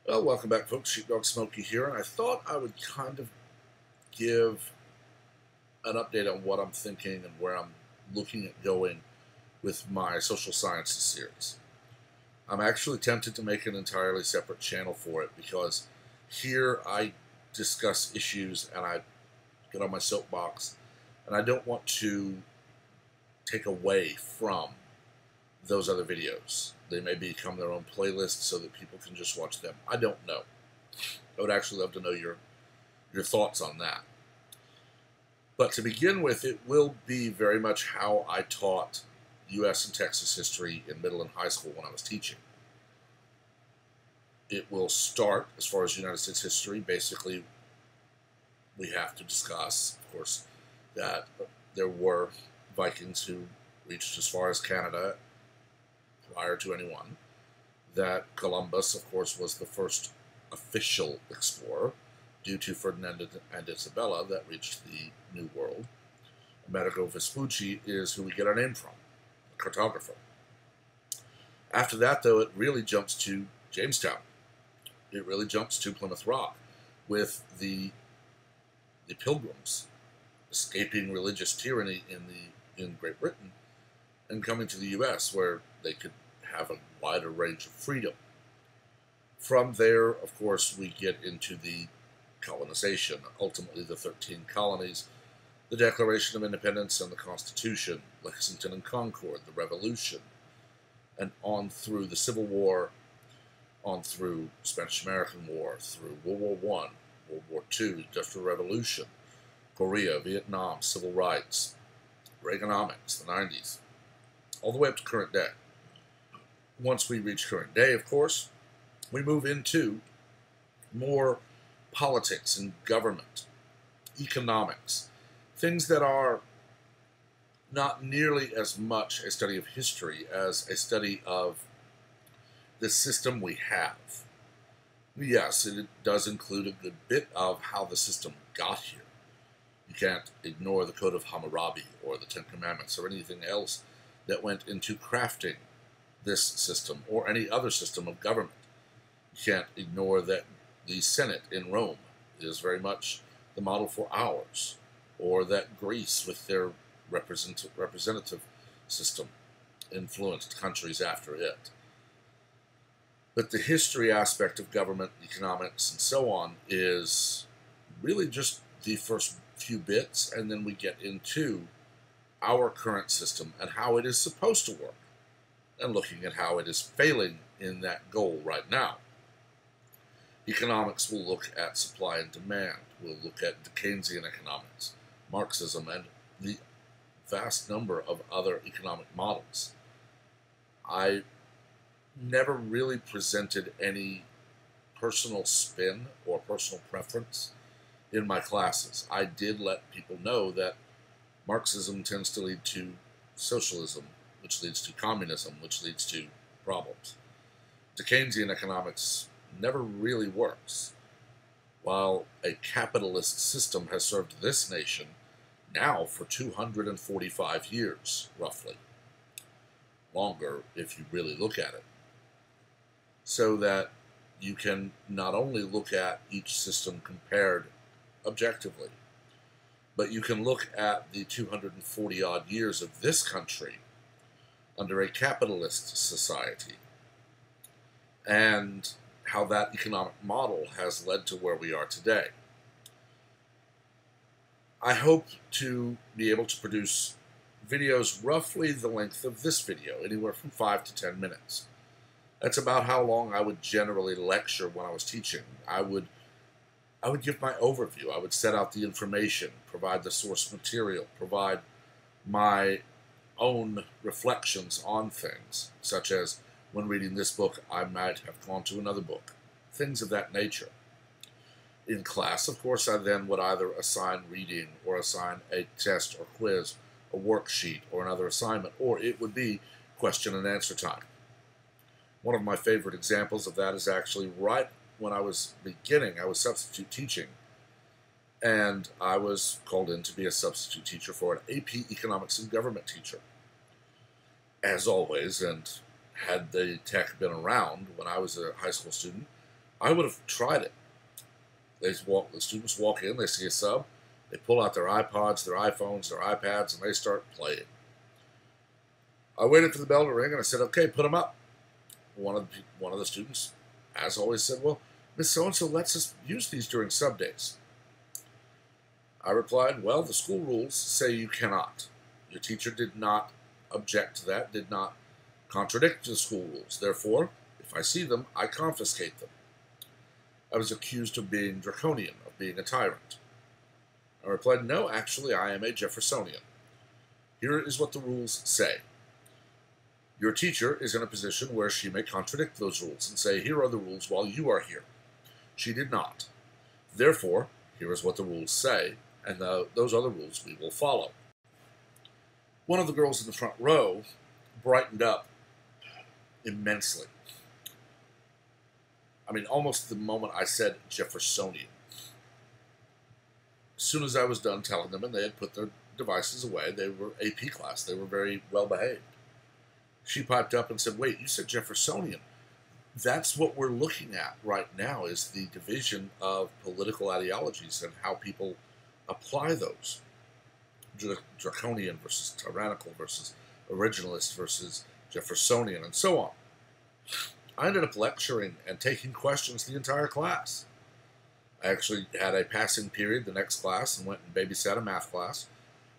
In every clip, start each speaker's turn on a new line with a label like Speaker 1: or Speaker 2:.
Speaker 1: Well, welcome back, folks. Sheepdog Smokey here, and I thought I would kind of give an update on what I'm thinking and where I'm looking at going with my social sciences series. I'm actually tempted to make an entirely separate channel for it because here I discuss issues and I get on my soapbox, and I don't want to take away from those other videos. They may become their own playlist so that people can just watch them. I don't know. I would actually love to know your thoughts on that. But to begin with, it will be very much how I taught U.S. and Texas history in middle and high school when I was teaching. It will start, as far as United States history, basically we have to discuss, of course, that there were Vikings who reached as far as Canada prior to anyone, that Columbus, of course, was the first official explorer due to Ferdinand and Isabella that reached the New World. Amerigo Vespucci is who we get our name from, a cartographer. After that, though, it really jumps to Jamestown. It really jumps to Plymouth Rock with the Pilgrims escaping religious tyranny in Great Britain and coming to the U.S., where they could have a wider range of freedom. From there, of course, we get into the colonization, ultimately the 13 colonies, the Declaration of Independence and the Constitution, Lexington and Concord, the Revolution, and on through the Civil War, on through Spanish-American War, through World War I, World War II, Industrial Revolution, Korea, Vietnam, Civil Rights, Reaganomics, the 90s, all the way up to current day. Once we reach current day, of course, we move into more politics and government, economics, things that are not nearly as much a study of history as a study of the system we have. Yes, it does include a good bit of how the system got here. You can't ignore the Code of Hammurabi or the Ten Commandments or anything else that went into crafting this system or any other system of government. You can't ignore that the Senate in Rome is very much the model for ours, or that Greece with their representative system influenced countries after it. But the history aspect of government, economics, and so on is really just the first few bits, and then we get into our current system and how it is supposed to work, and looking at how it is failing in that goal right now. Economics will look at supply and demand. We'll look at Keynesian economics, Marxism, and the vast number of other economic models. I never really presented any personal spin or personal preference in my classes. I did let people know that Marxism tends to lead to socialism, which leads to communism, which leads to problems. The Keynesian economics never really works. While a capitalist system has served this nation now for 245 years, roughly. Longer if you really look at it. So that you can not only look at each system compared objectively, but you can look at the 240 odd years of this country under a capitalist society and how that economic model has led to where we are today. I hope to be able to produce videos roughly the length of this video, anywhere from 5 to 10 minutes. That's about how long I would generally lecture when I was teaching. I would give my overview. I would set out the information, provide the source material, provide my own reflections on things, such as when reading this book, I might have gone to another book, things of that nature. In class, of course, I then would either assign reading or assign a test or quiz, a worksheet, or another assignment, or it would be question and answer time. One of my favorite examples of that is actually right when I was beginning. I was substitute teaching, and I was called in to be a substitute teacher for an AP Economics and Government teacher. As always, and had the tech been around when I was a high school student, I would have tried it. The students walk in, they see a sub, they pull out their iPods, their iPhones, their iPads, and they start playing. I waited for the bell to ring, and I said, "Okay, put them up." One of the students, as always, said, "Well, Miss So-and-so lets us use these during sub days." I replied, "Well, the school rules say you cannot. Your teacher did not object to that, did not contradict the school rules. Therefore, if I see them, I confiscate them." I was accused of being draconian, of being a tyrant. I replied, "No, actually, I am a Jeffersonian. Here is what the rules say. Your teacher is in a position where she may contradict those rules and say, 'Here are the rules while you are here.' She did not. Therefore, here is what the rules say, and those are the rules we will follow." One of the girls in the front row brightened up immensely. I mean, almost the moment I said Jeffersonian. As soon as I was done telling them and they had put their devices away, they were AP class. They were very well behaved. She piped up and said, "Wait, you said Jeffersonian. That's what we're looking at right now, is the division of political ideologies and how people apply those. Draconian versus tyrannical versus originalist versus Jeffersonian, and so on." I ended up lecturing and taking questions the entire class. I actually had a passing period the next class and went and babysat a math class.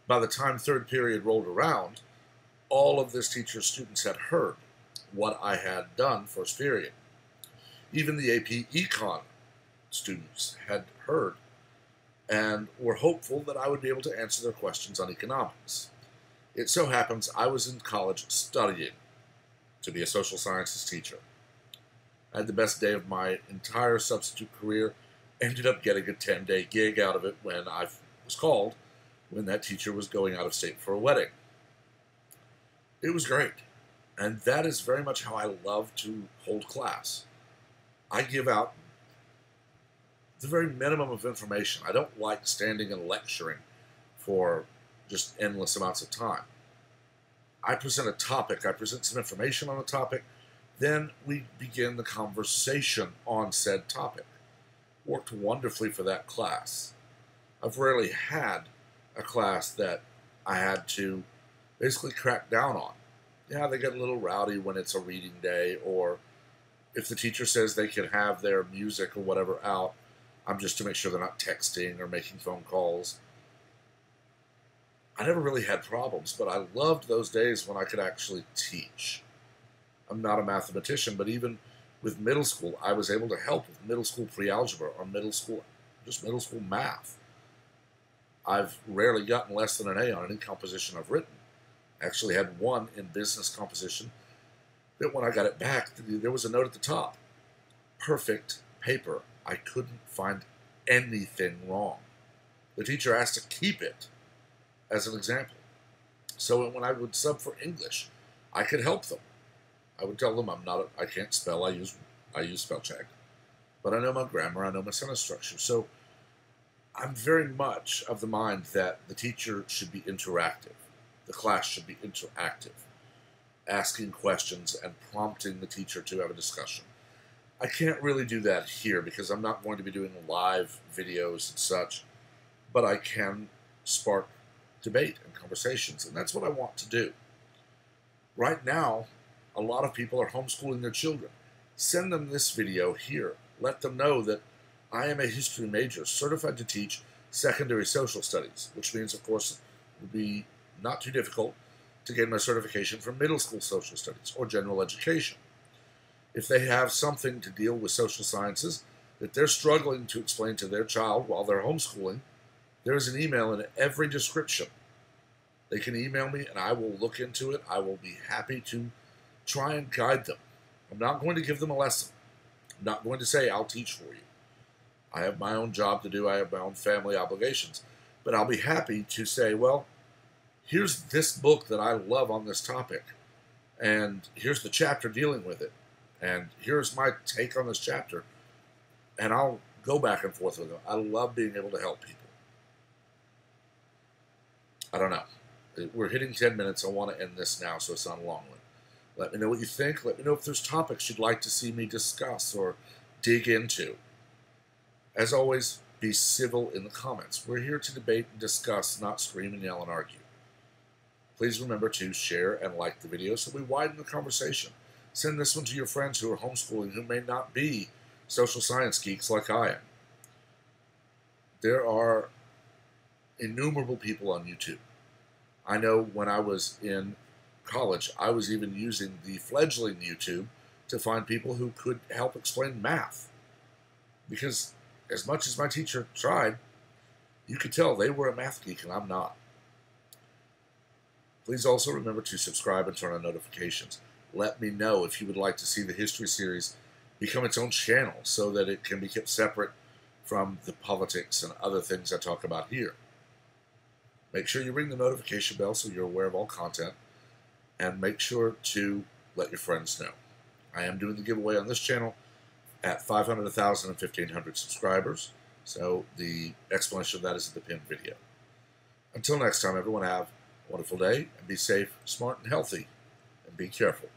Speaker 1: By the time third period rolled around, all of this teacher's students had heard what I had done first period. Even the AP Econ students had heard and were hopeful that I would be able to answer their questions on economics. It so happens I was in college studying to be a social sciences teacher. I had the best day of my entire substitute career, ended up getting a 10-day gig out of it when I was called, when that teacher was going out of state for a wedding. It was great, and that is very much how I love to hold class. I give out the very minimum of information. I don't like standing and lecturing for just endless amounts of time. I present a topic, I present some information on a topic, then we begin the conversation on said topic. Worked wonderfully for that class. I've rarely had a class that I had to basically crack down on. Yeah, they get a little rowdy when it's a reading day, or if the teacher says they can have their music or whatever out, I'm just to make sure they're not texting or making phone calls. I never really had problems, but I loved those days when I could actually teach. I'm not a mathematician, but even with middle school, I was able to help with middle school pre-algebra or middle school math. I've rarely gotten less than an A on any composition I've written. I actually had one in business composition that when I got it back, there was a note at the top. Perfect paper. I couldn't find anything wrong. The teacher asked to keep it as an example. So when I would sub for English, I could help them. I would tell them I can't spell, I use spell check. But I know my grammar, I know my sentence structure. So I'm very much of the mind that the teacher should be interactive. The class should be interactive, asking questions and prompting the teacher to have a discussion. I can't really do that here because I'm not going to be doing live videos and such, but I can spark debate and conversations, and that's what I want to do. Right now, a lot of people are homeschooling their children. Send them this video here. Let them know that I am a history major, certified to teach secondary social studies, which means, of course, it would be not too difficult to gain my certification for middle school social studies or general education. If they have something to deal with social sciences that they're struggling to explain to their child while they're homeschooling, there is an email in every description. They can email me and I will look into it. I will be happy to try and guide them. I'm not going to give them a lesson. I'm not going to say, I'll teach for you. I have my own job to do. I have my own family obligations. But I'll be happy to say, well, here's this book that I love on this topic. And here's the chapter dealing with it. And here's my take on this chapter. And I'll go back and forth with them. I love being able to help people. I don't know. We're hitting 10 minutes. I want to end this now so it's not a long one. Let me know what you think. Let me know if there's topics you'd like to see me discuss or dig into. As always, be civil in the comments. We're here to debate and discuss, not scream and yell and argue. Please remember to share and like the video so we widen the conversation. Send this one to your friends who are homeschooling who may not be social science geeks like I am. There are innumerable people on YouTube. I know when I was in college, I was even using the fledgling YouTube to find people who could help explain math. Because as much as my teacher tried, you could tell they were a math geek and I'm not. Please also remember to subscribe and turn on notifications. Let me know if you would like to see the history series become its own channel so that it can be kept separate from the politics and other things I talk about here. Make sure you ring the notification bell so you're aware of all content, and make sure to let your friends know. I am doing the giveaway on this channel at 500, 1,000, and 1,500 subscribers, so the explanation of that is in the pinned video. Until next time, everyone, have a wonderful day, and be safe, smart, and healthy, and be careful.